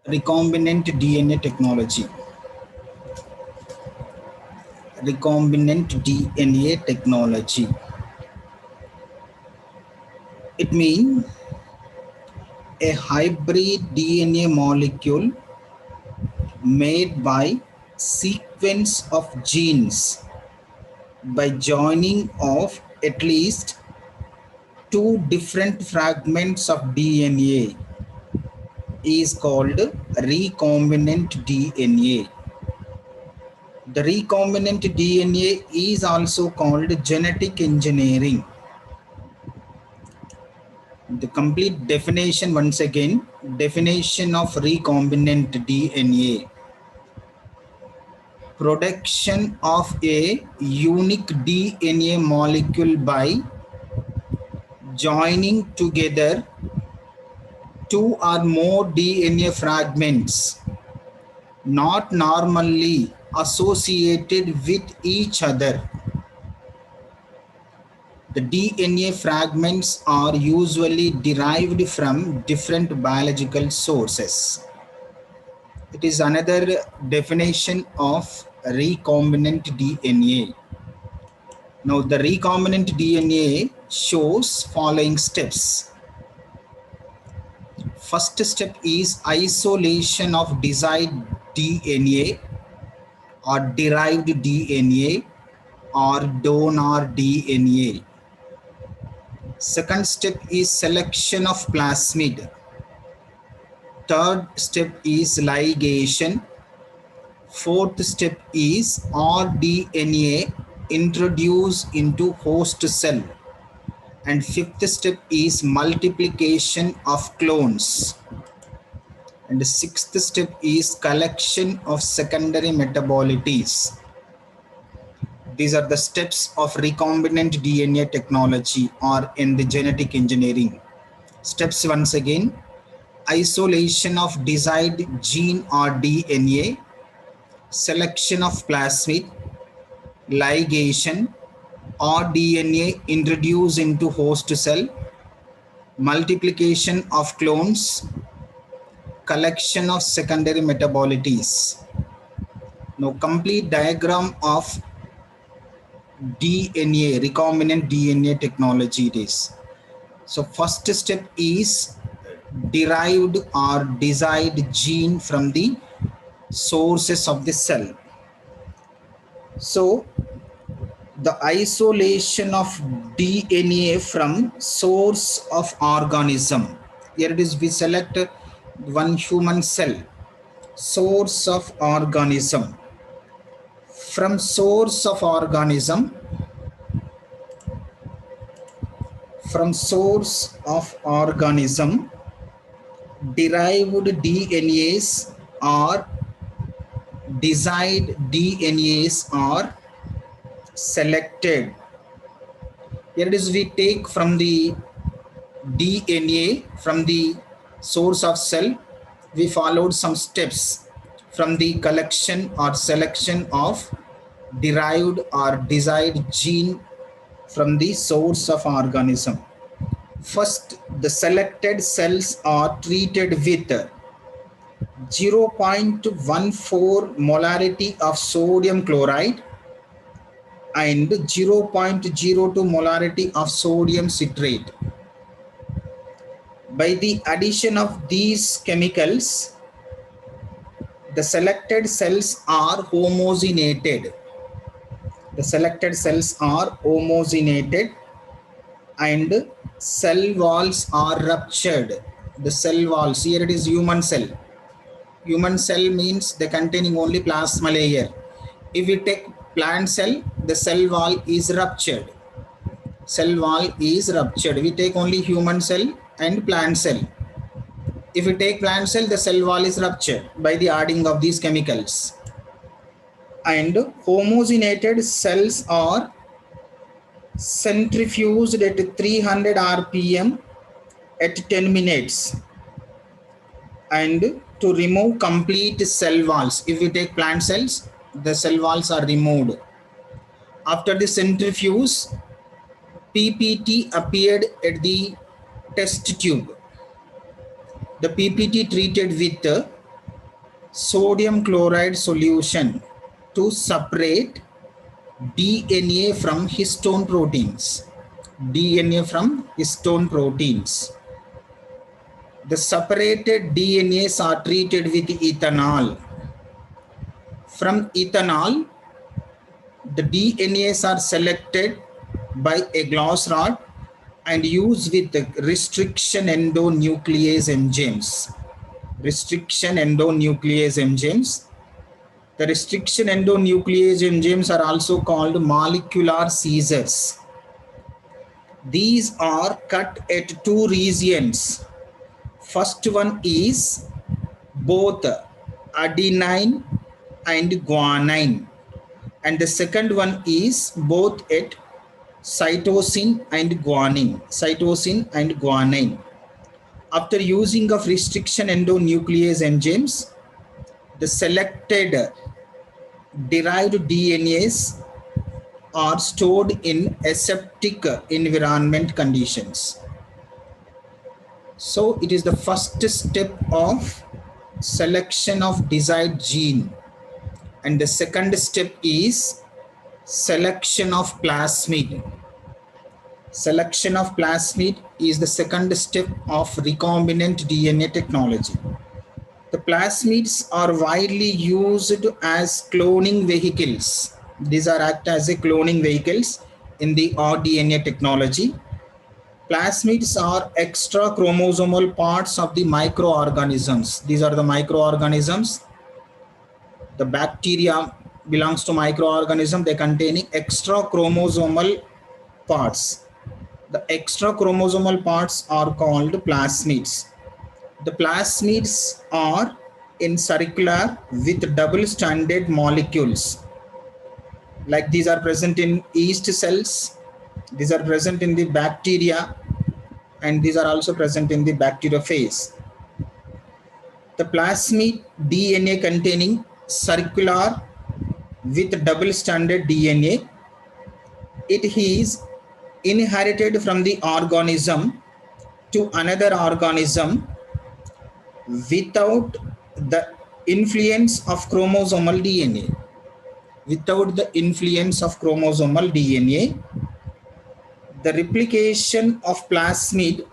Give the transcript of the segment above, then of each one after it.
Recombinant DNA technology. Recombinant DNA technology. It means a hybrid DNA molecule made by sequence of genes by joining of at least two different fragments of DNA is called recombinant DNA. The recombinant DNA is also called genetic engineering. The complete definition, once again, definition of recombinant DNA. Production of a unique DNA molecule by joining together two or more DNA fragments not normally associated with each other. The DNA fragments are usually derived from different biological sources. It is another definition of recombinant DNA. Now, the recombinant DNA shows following steps. First step is isolation of desired DNA or derived DNA or donor DNA. Second step is selection of plasmid. Third step is ligation. Fourth step is rDNA introduced into host cell. And fifth step is multiplication of clones. And the sixth step is collection of secondary metabolites. These are the steps of recombinant DNA technology or in the genetic engineering. Steps once again: isolation of desired gene or DNA, selection of plasmid, ligation or DNA introduced into host cell, multiplication of clones, collection of secondary metabolites. Now, complete diagram of DNA, recombinant DNA technology it is. So first step is derived or desired gene from the sources of the cell. So the isolation of DNA from source of organism. Here it is, we select one human cell, source of organism. From source of organism, derived DNAs or desired DNAs are selected. Here it is, we take from the DNA from the source of cell, we followed some steps from the collection or selection of derived or desired gene from the source of organism. First, the selected cells are treated with 0.14 molarity of sodium chloride and 0.02 molarity of sodium citrate. By the addition of these chemicals, the selected cells are homogeneated. And cell walls are ruptured. The cell walls, here it is human cell. Human cell means they containing only plasma layer. If we take plant cell, the cell wall is ruptured. We take only human cell and plant cell. If we take plant cell, the cell wall is ruptured by the adding of these chemicals. And homogeneated cells are centrifuged at 300 rpm at 10 minutes. And to remove complete cell walls, if we take plant cells, the cell walls are removed. After the centrifuge, PPT appeared at the test tube. The PPT treated with sodium chloride solution to separate DNA from histone proteins. DNA from histone proteins. The separated DNAs are treated with ethanol. From ethanol, the DNAs are selected by a glass rod and used with the restriction endonuclease enzymes. Restriction endonuclease enzymes. The restriction endonuclease enzymes are also called molecular scissors. These are cut at two regions. First one is both adenine and guanine, and the second one is both at cytosine and guanine. Cytosine and guanine. After using of restriction endonuclease enzymes, the selected derived DNAs are stored in aseptic environment conditions. So it is the first step of selection of desired gene, and the second step is selection of plasmid. Selection of plasmid is the second step of recombinant DNA technology. The plasmids are widely used as cloning vehicles. These are act as a cloning vehicles in the rDNA technology. Plasmids are extra chromosomal parts of the microorganisms. These are the microorganisms. The bacteria belongs to microorganism. They containing extra chromosomal parts. The extra chromosomal parts are called plasmids. The plasmids are in circular with double-stranded molecules. Like these are present in yeast cells, these are present in the bacteria, and these are also present in the bacteriophage. The plasmid DNA containing circular with double-stranded DNA, it is inherited from the organism to another organism without the influence of chromosomal DNA. Without the influence of chromosomal DNA, the replication of plasmid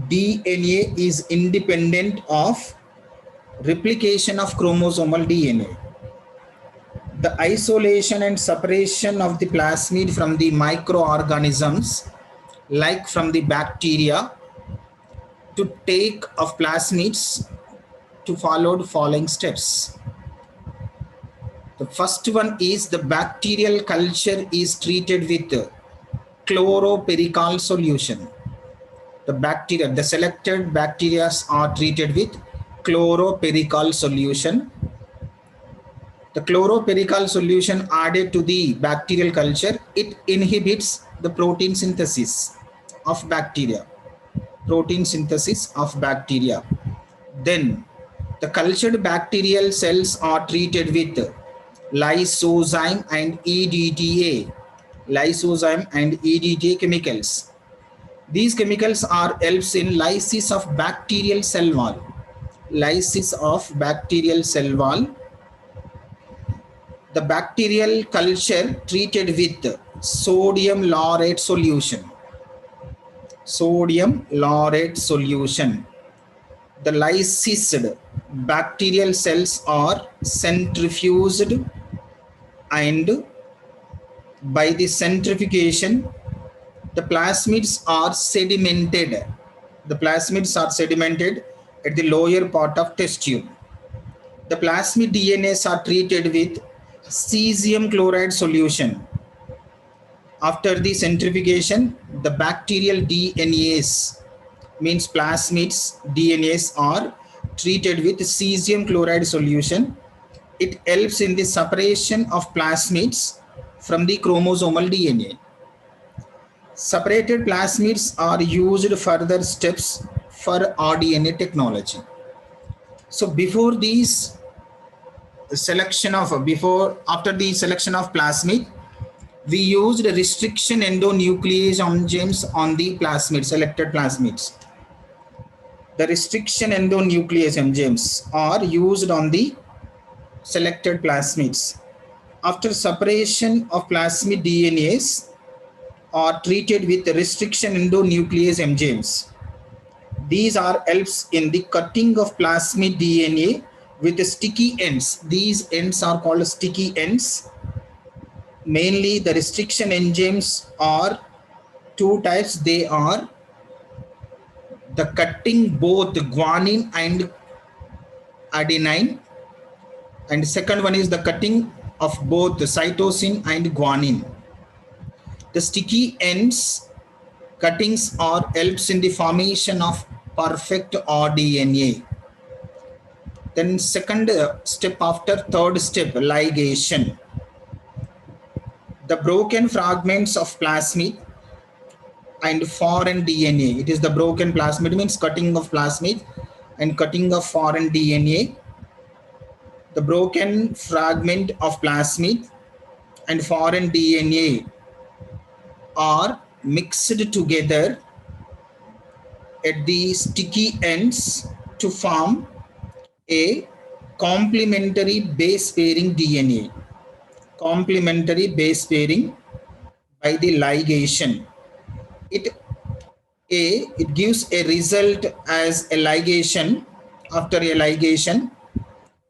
DNA is independent of replication of chromosomal DNA. The isolation and separation of the plasmid from the microorganisms, like from the bacteria, to take of plasmids to follow the following steps. The first one is the bacterial culture is treated with chloropyrrole solution. The selected bacteria are treated with chloropyrrole solution. The chloropyrrole solution added to the bacterial culture, it inhibits the protein synthesis of bacteria. Protein synthesis of bacteria. Then the cultured bacterial cells are treated with lysozyme and EDTA. Lysozyme and EDTA chemicals. These chemicals are helps in lysis of bacterial cell wall. Lysis of bacterial cell wall. The bacterial culture treated with sodium laurate solution. Sodium laurate solution. The lysised bacterial cells are centrifuged, and by the centrifugation, the plasmids are sedimented. The plasmids are sedimented at the lower part of test tube. The plasmid DNAs are treated with cesium chloride solution. After the centrifugation, the bacterial DNAs, means plasmids DNAs, are treated with cesium chloride solution. It helps in the separation of plasmids from the chromosomal DNA. Separated plasmids are used further steps for rDNA technology. So before these after the selection of plasmid, we used restriction endonuclease enzymes on the plasmid, selected plasmids. The restriction endonuclease enzymes are used on the selected plasmids. After separation of plasmid DNAs are treated with restriction endonuclease enzymes. These are helps in the cutting of plasmid DNA with the sticky ends. These ends are called sticky ends. Mainly the restriction enzymes are two types. They are the cutting both guanine and adenine, and second one is the cutting of both the cytosine and guanine. The sticky ends cuttings are helps in the formation of perfect rDNA. Then second step after third step, ligation. The broken fragments of plasmid and foreign DNA. It is the broken plasmid means cutting of plasmid and cutting of foreign DNA. The broken fragment of plasmid and foreign DNA are mixed together at the sticky ends to form a complementary base pairing DNA. Complementary base pairing by the ligation. It gives a result as a ligation. After a ligation,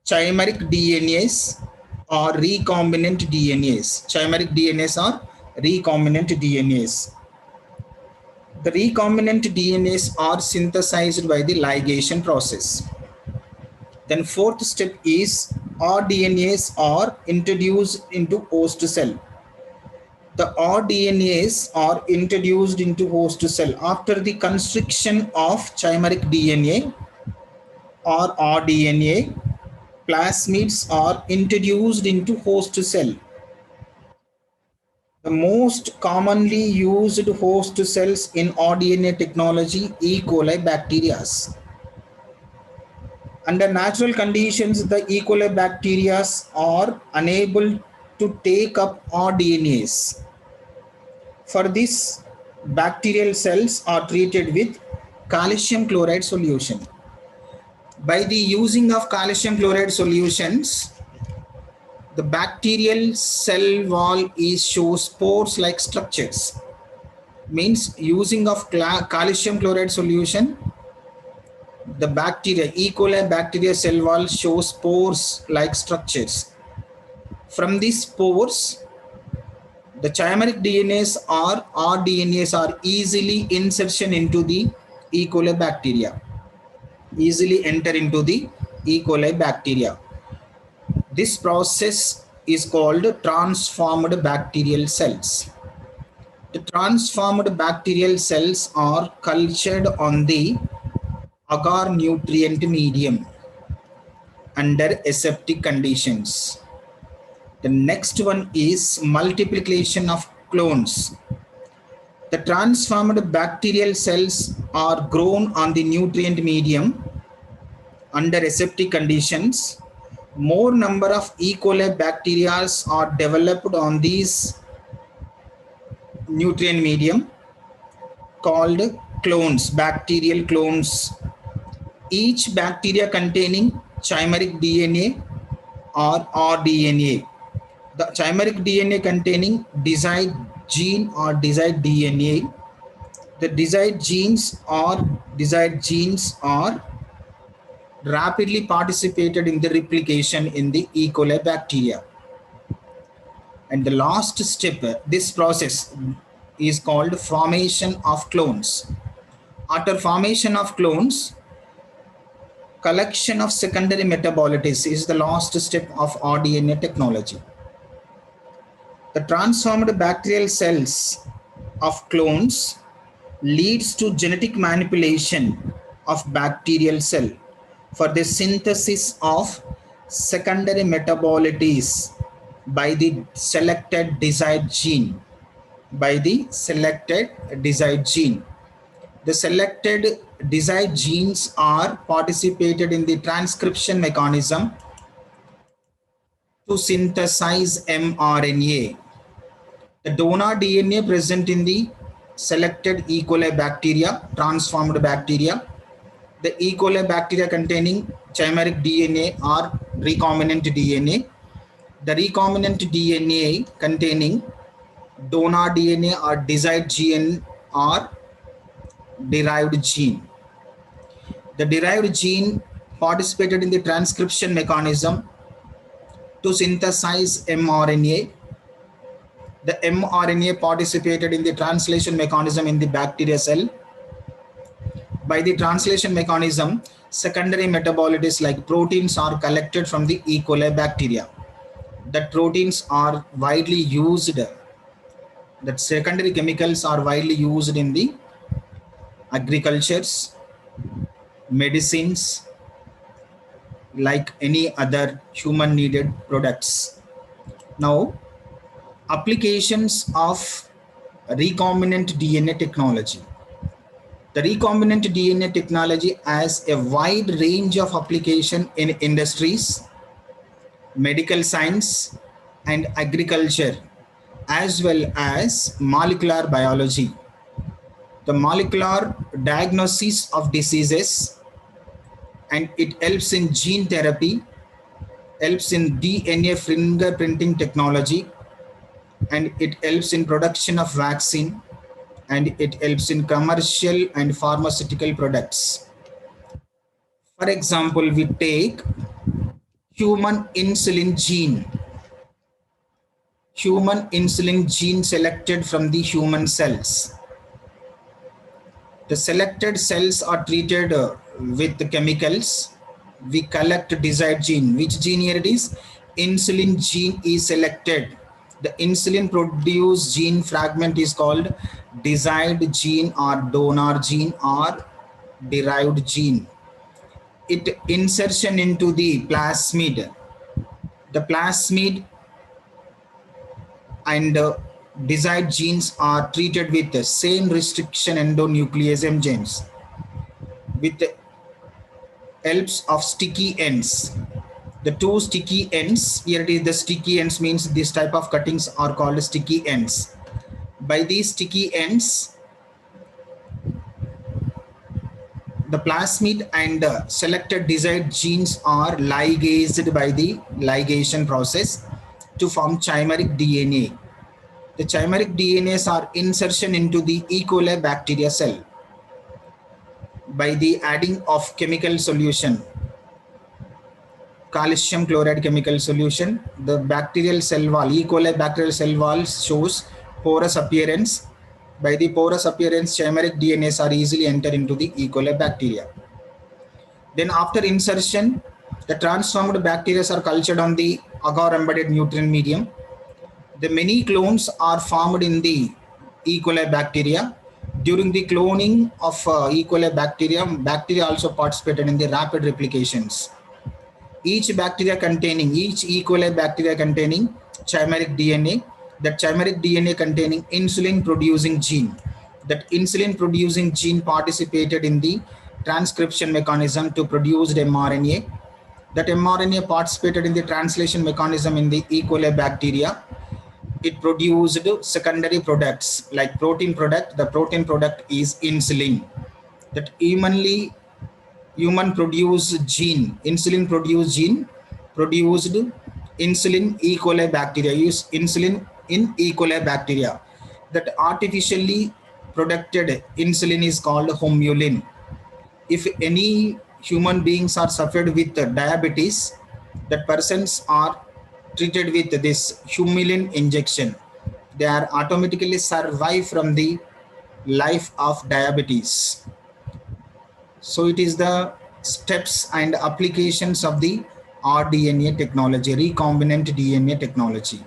chimeric DNAs or recombinant DNAs. Chimeric DNAs or recombinant DNAs. The recombinant DNAs are synthesized by the ligation process. Then fourth step is rDNAs are introduced into host cell. The rDNAs are introduced into host cell after the constriction of chimeric DNA or rDNA. Plasmids are introduced into host cell. The most commonly used host cells in rDNA technology, E. coli bacteria. Under natural conditions, the E. coli bacteria are unable to take up rDNAs. For this, bacterial cells are treated with calcium chloride solution. By the using of calcium chloride solutions, the bacterial cell wall shows spores like structures. Means using of calcium chloride solution, the bacteria, E. coli bacteria cell wall shows spores like structures. From these spores, the chimeric DNAs or rDNAs are easily insertion into the E. coli bacteria. Easily enter into the E. coli bacteria. This process is called transformed bacterial cells. The transformed bacterial cells are cultured on the agar nutrient medium under aseptic conditions. The next one is multiplication of clones. The transformed bacterial cells are grown on the nutrient medium under aseptic conditions. More number of E. coli bacteria are developed on these nutrient medium called clones, bacterial clones. Each bacteria containing chimeric DNA or rDNA. The chimeric DNA containing desired gene or desired DNA. The desired genes are rapidly participated in the replication in the E. coli bacteria. And the last step, this process is called formation of clones. After formation of clones, collection of secondary metabolites is the last step of rDNA technology. The transformed bacterial cells of clones leads to genetic manipulation of bacterial cell for the synthesis of secondary metabolites by the selected desired gene. The selected desired genes are participated in the transcription mechanism to synthesize mRNA. The donor DNA present in the selected E. coli bacteria, transformed bacteria, The E. coli bacteria containing chimeric DNA or recombinant DNA. The recombinant DNA containing donor DNA or desired gene or derived gene. The derived gene participated in the transcription mechanism to synthesize mRNA. The mRNA participated in the translation mechanism in the bacteria cell. By the translation mechanism, secondary metabolites like proteins are collected from the E. coli bacteria. That proteins are widely used, that secondary chemicals are widely used in the agricultures, medicines, like any other human needed products. Now, applications of recombinant DNA technology. The recombinant DNA technology has a wide range of application in industries, medical science, and agriculture, as well as molecular biology. The molecular diagnosis of diseases, and it helps in gene therapy, helps in DNA fingerprinting technology, and it helps in production of vaccine, and it helps in commercial and pharmaceutical products. For example, we take human insulin gene. Human insulin gene selected from the human cells. The selected cells are treated with the chemicals. We collect desired gene. Which gene here it is? Insulin gene is selected. The insulin produced gene fragment is called desired gene or donor gene or derived gene. It insertion into the plasmid. The plasmid and desired genes are treated with the same restriction endonuclease enzymes with the helps of sticky ends. The two sticky ends, here it is the sticky ends means this type of cuttings are called sticky ends. By these sticky ends, the plasmid and selected desired genes are ligazed by the ligation process to form chimeric DNA. The chimeric DNAs are insertion into the E. coli bacteria cell by the adding of chemical solution, calcium chloride chemical solution. The bacterial cell wall, E. coli bacterial cell wall shows porous appearance. By the porous appearance, chimeric DNAs are easily enter into the E. coli bacteria. Then after insertion, the transformed bacteria are cultured on the agar embedded nutrient medium. The many clones are formed in the E. coli bacteria. During the cloning of E. coli bacteria also participated in the rapid replications. Each E. coli bacteria containing chimeric DNA, that chimeric DNA containing insulin producing gene. That insulin producing gene participated in the transcription mechanism to produce the mRNA. That mRNA participated in the translation mechanism in the E. coli bacteria. It produced secondary products like protein product. The protein product is insulin. That human produced gene, insulin produced gene produced insulin E. coli bacteria, use insulin in E. coli bacteria. That artificially produced insulin is called humulin. If any human beings are suffered with diabetes, that persons are treated with this humulin injection, they are automatically survive from the life of diabetes. So it is the steps and applications of the rDNA technology, recombinant DNA technology.